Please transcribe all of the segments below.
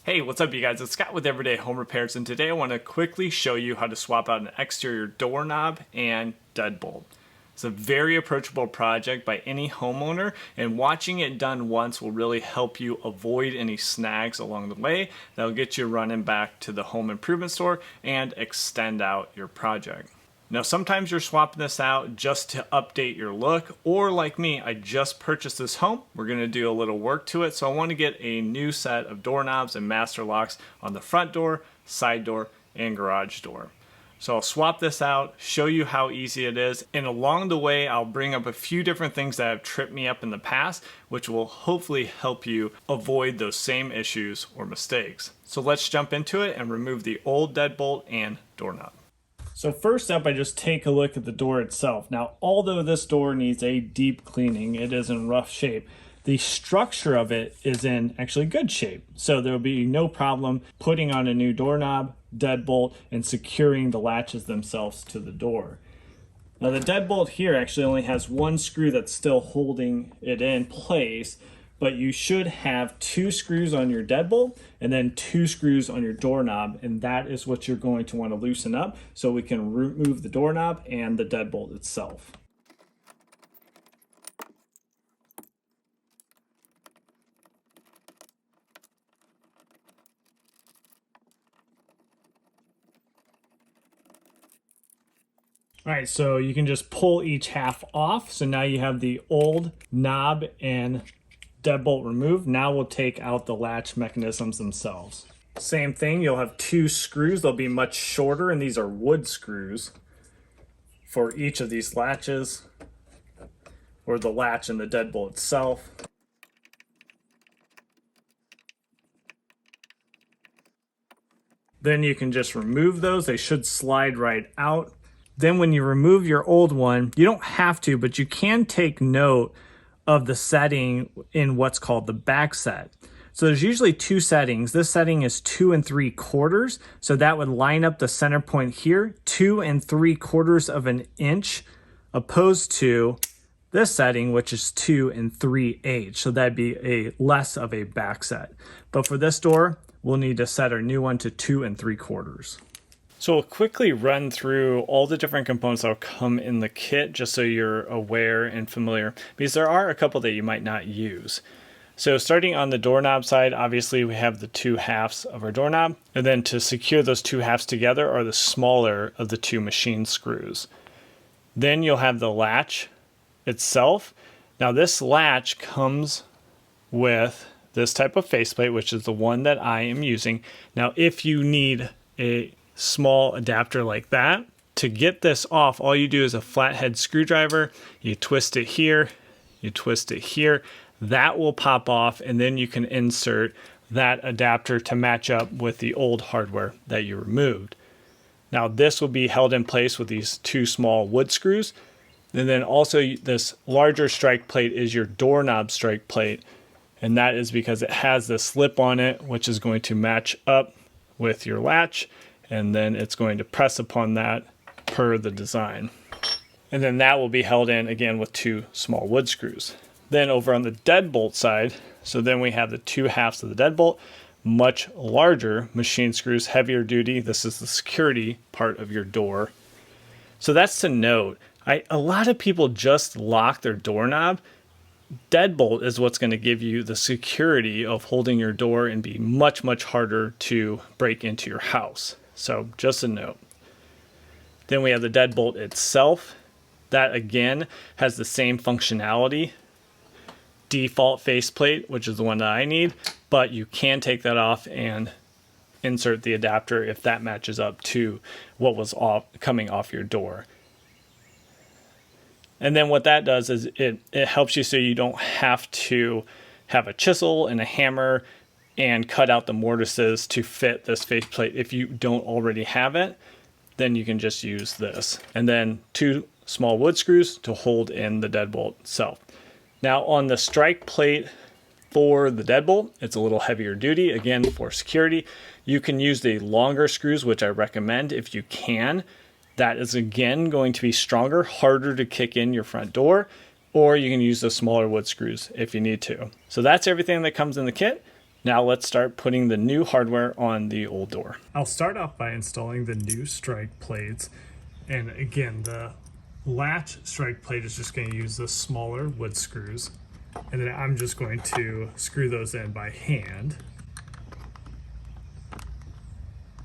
Hey, what's up you guys? It's Scott with Everyday Home Repairs, and today I want to quickly show you how to swap out an exterior doorknob and deadbolt. It's a very approachable project by any homeowner, and watching it done once will really help you avoid any snags along the way. That'll get you running back to the home improvement store and extend out your project. Now sometimes you're swapping this out just to update your look, or like me, I just purchased this home. We're going to do a little work to it, so I want to get a new set of doorknobs and master locks on the front door, side door, and garage door. So I'll swap this out, show you how easy it is, and along the way I'll bring up a few different things that have tripped me up in the past, which will hopefully help you avoid those same issues or mistakes. So let's jump into it and remove the old deadbolt and doorknob. So first up, I just take a look at the door itself. Now, although this door needs a deep cleaning, it is in rough shape. The structure of it is in actually good shape. So there'll be no problem putting on a new doorknob, deadbolt, and securing the latches themselves to the door. Now the deadbolt here actually only has one screw that's still holding it in place, but you should have 2 screws on your deadbolt and then 2 screws on your doorknob, and that is what you're going to want to loosen up so we can remove the doorknob and the deadbolt itself. All right, so you can just pull each half off. So now you have the old knob and deadbolt removed. Now we'll take out the latch mechanisms themselves. Same thing, you'll have 2 screws. They'll be much shorter, and these are wood screws for each of these latches, or the latch and the deadbolt itself. Then you can just remove those. They should slide right out. Then when you remove your old one, you don't have to, but you can take note of the setting in what's called the back set. So there's usually 2 settings. This setting is 2 3/4, so that would line up the center point here, 2 3/4 of an inch, opposed to this setting, which is 2 3/8. So that'd be a less of a back set. But for this door, we'll need to set our new one to 2 3/4. So we'll quickly run through all the different components that will come in the kit just so you're aware and familiar, because there are a couple that you might not use. So starting on the doorknob side, obviously we have the 2 halves of our doorknob, and then to secure those 2 halves together are the smaller of the 2 machine screws. Then you'll have the latch itself. Now this latch comes with this type of faceplate, which is the one that I am using. Now if you need a small adapter like that, to get this off, all you do is a flathead screwdriver, you twist it here, you twist it here, that will pop off, and then you can insert that adapter to match up with the old hardware that you removed. Now this will be held in place with these 2 small wood screws, and then also this larger strike plate is your doorknob strike plate, and that is because it has this lip on it which is going to match up with your latch, and then it's going to press upon that per the design. And then that will be held in again with 2 small wood screws. Then over on the deadbolt side, so then we have the 2 halves of the deadbolt, much larger machine screws, heavier duty. This is the security part of your door. So that's to note. A lot of people just lock their doorknob. Deadbolt is what's going to give you the security of holding your door and be much, much harder to break into your house. So just a note. Then we have the deadbolt itself. That again has the same functionality. Default faceplate, which is the one that I need, but you can take that off and insert the adapter if that matches up to what was coming off your door. And then what that does is it helps you so you don't have to have a chisel and a hammer and cut out the mortises to fit this faceplate. If you don't already have it, then you can just use this. And then 2 small wood screws to hold in the deadbolt itself. Now on the strike plate for the deadbolt, it's a little heavier duty, again for security. You can use the longer screws, which I recommend if you can. That is again going to be stronger, harder to kick in your front door, or you can use the smaller wood screws if you need to. So that's everything that comes in the kit. Now let's start putting the new hardware on the old door. I'll start off by installing the new strike plates. And again, the latch strike plate is just going to use the smaller wood screws. And then I'm just going to screw those in by hand.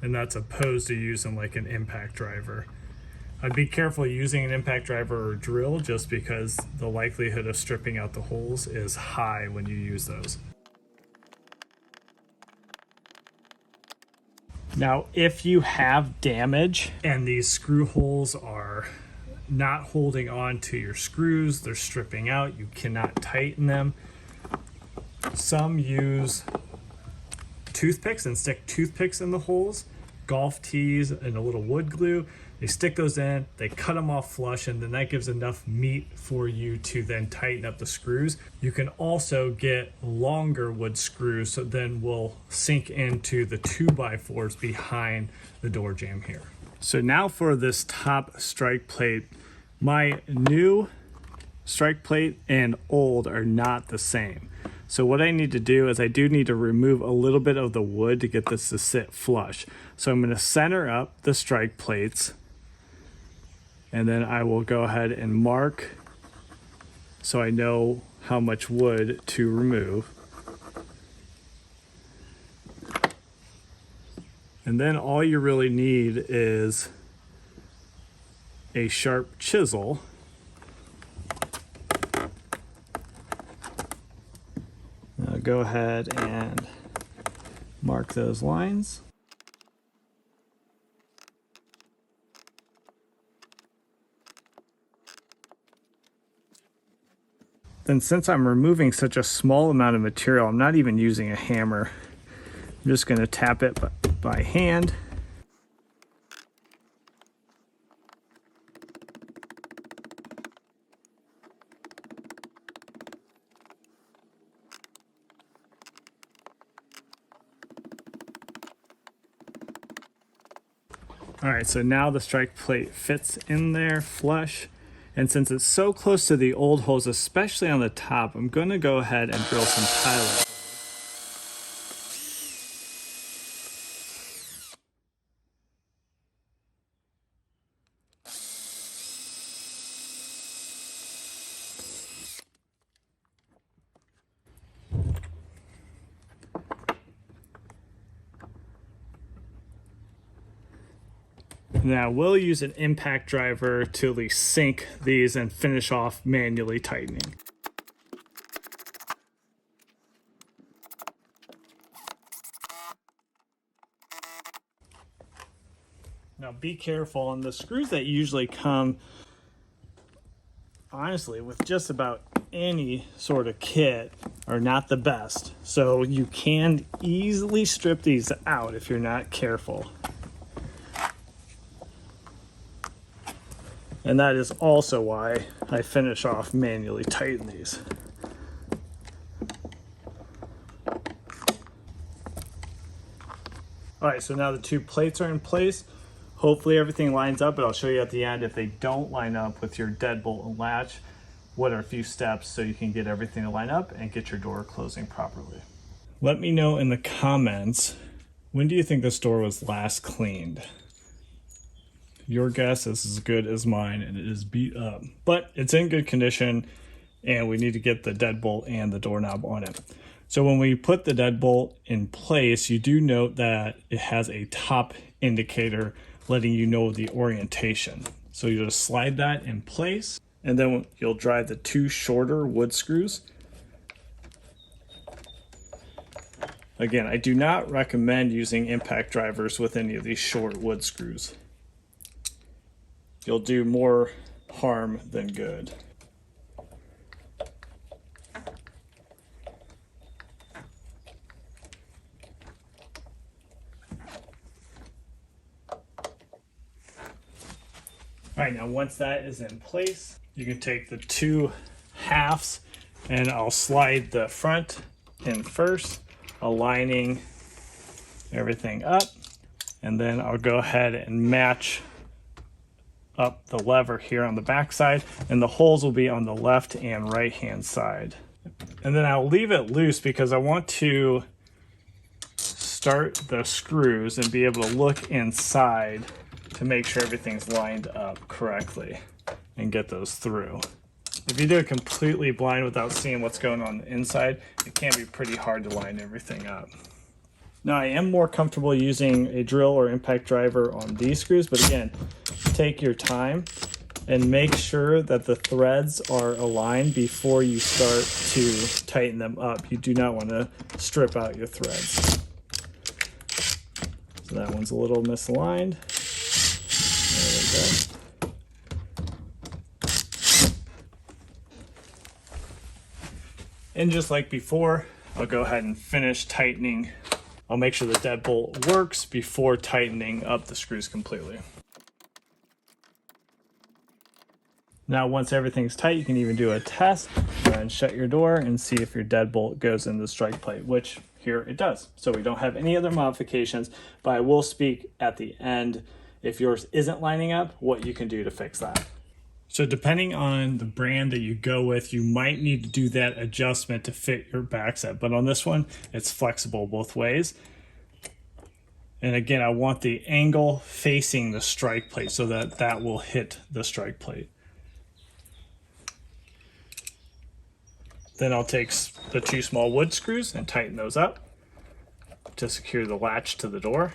And that's opposed to using like an impact driver. I'd be careful using an impact driver or drill just because the likelihood of stripping out the holes is high when you use those. Now, if you have damage and these screw holes are not holding on to your screws, they're stripping out, you cannot tighten them. Some use toothpicks and stick toothpicks in the holes, golf tees and a little wood glue. They stick those in, they cut them off flush, and then that gives enough meat for you to then tighten up the screws. You can also get longer wood screws, so then will sink into the 2x4s behind the door jamb here. So now for this top strike plate, my new strike plate and old are not the same. So what I need to do is I do need to remove a little bit of the wood to get this to sit flush. So I'm going to center up the strike plates, and then I will go ahead and mark so I know how much wood to remove. And then all you really need is a sharp chisel. Now go ahead and mark those lines. Then since I'm removing such a small amount of material, I'm not even using a hammer. I'm just going to tap it by hand. All right, so now the strike plate fits in there flush. And since it's so close to the old holes, especially on the top, I'm going to go ahead and drill some pilot. Now we'll use an impact driver to at least sink these and finish off manually tightening. Now be careful on the screws that usually come, honestly, with just about any sort of kit are not the best. So you can easily strip these out if you're not careful. And that is also why I finish off manually tighten these. All right, so now the two plates are in place. Hopefully everything lines up, but I'll show you at the end if they don't line up with your deadbolt and latch, what are a few steps so you can get everything to line up and get your door closing properly. Let me know in the comments, when do you think this door was last cleaned? Your guess is as good as mine, and it is beat up, but it's in good condition, and we need to get the deadbolt and the doorknob on it. So when we put the deadbolt in place, you do note that it has a top indicator letting you know the orientation. So you just slide that in place, and then you'll drive the two shorter wood screws. Again, I do not recommend using impact drivers with any of these short wood screws. You'll do more harm than good. All right, now once that is in place, you can take the two halves and I'll slide the front in first, aligning everything up, and then I'll go ahead and match up the lever here on the back side, and the holes will be on the left and right hand side. And then I'll leave it loose because I want to start the screws and be able to look inside to make sure everything's lined up correctly and get those through. If you do it completely blind without seeing what's going on the inside, it can be pretty hard to line everything up. Now I am more comfortable using a drill or impact driver on these screws, but again, take your time and make sure that the threads are aligned before you start to tighten them up. You do not want to strip out your threads. So that one's a little misaligned. There we go. And just like before, I'll go ahead and finish tightening. I'll make sure the deadbolt works before tightening up the screws completely. Now, once everything's tight, you can even do a test and shut your door and see if your deadbolt goes in the strike plate, which here it does. So we don't have any other modifications, but I will speak at the end if yours isn't lining up, what you can do to fix that. So depending on the brand that you go with, you might need to do that adjustment to fit your back set. But on this one, it's flexible both ways. And again, I want the angle facing the strike plate so that that will hit the strike plate. Then I'll take the 2 small wood screws and tighten those up to secure the latch to the door.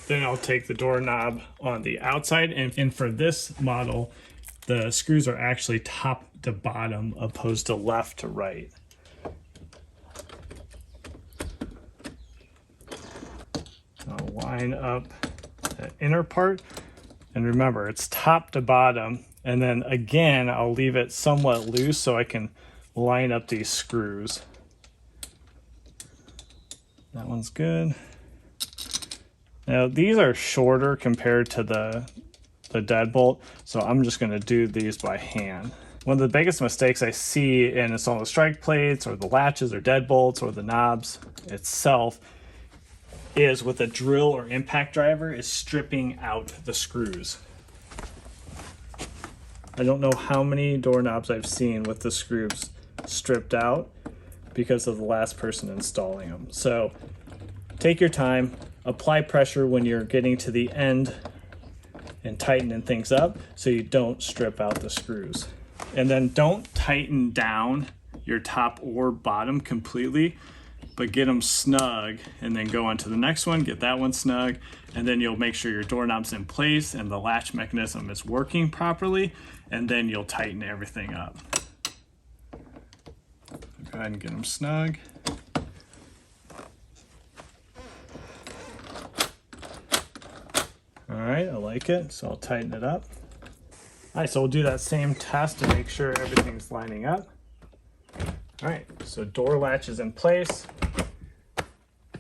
Then I'll take the doorknob on the outside, and for this model, the screws are actually top to bottom opposed to left to right. I'll line up the inner part, and remember it's top to bottom, and then again I'll leave it somewhat loose so I can line up these screws. That one's good. Now these are shorter compared to the deadbolt, so I'm just going to do these by hand. One of the biggest mistakes I see in installing the strike plates or the latches or deadbolts or the knobs itself is with a drill or impact driver is stripping out the screws. I don't know how many doorknobs I've seen with the screws stripped out because of the last person installing them. So take your time, apply pressure when you're getting to the end and tightening things up so you don't strip out the screws. And then don't tighten down your top or bottom completely, but get them snug and then go on to the next one, get that one snug, and then you'll make sure your doorknob's in place and the latch mechanism is working properly, and then you'll tighten everything up. Go ahead and get them snug. All right, I like it, so I'll tighten it up. All right, so we'll do that same test to make sure everything's lining up. All right, so door latch is in place.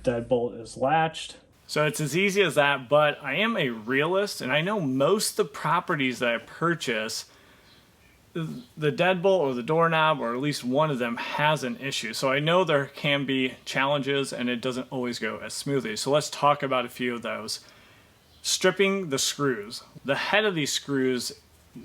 Deadbolt is latched. So it's as easy as that, but I am a realist, and I know most of the properties that I purchase, the deadbolt or the doorknob, or at least one of them, has an issue. So I know there can be challenges, and it doesn't always go as smoothly. So let's talk about a few of those. Stripping the screws. The head of these screws,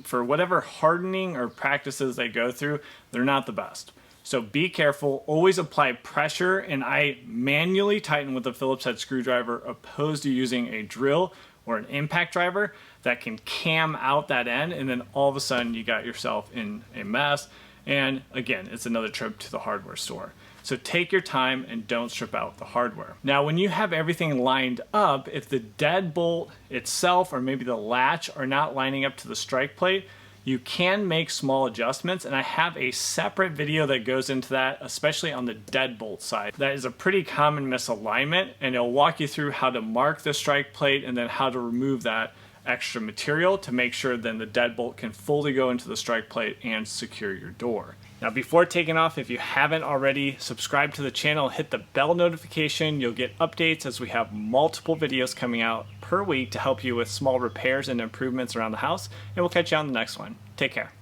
for whatever hardening or practices they go through, they're not the best. So be careful, always apply pressure, and I manually tighten with a Phillips head screwdriver opposed to using a drill or an impact driver that can cam out that end, and then all of a sudden you got yourself in a mess. And again, it's another trip to the hardware store. So take your time and don't strip out the hardware. Now, when you have everything lined up, if the deadbolt itself or maybe the latch are not lining up to the strike plate, you can make small adjustments, and I have a separate video that goes into that, especially on the deadbolt side. That is a pretty common misalignment, and it'll walk you through how to mark the strike plate and then how to remove that extra material to make sure then the deadbolt can fully go into the strike plate and secure your door. Now, before taking off, if you haven't already, subscribe to the channel, hit the bell notification. You'll get updates as we have multiple videos coming out per week to help you with small repairs and improvements around the house. And we'll catch you on the next one. Take care.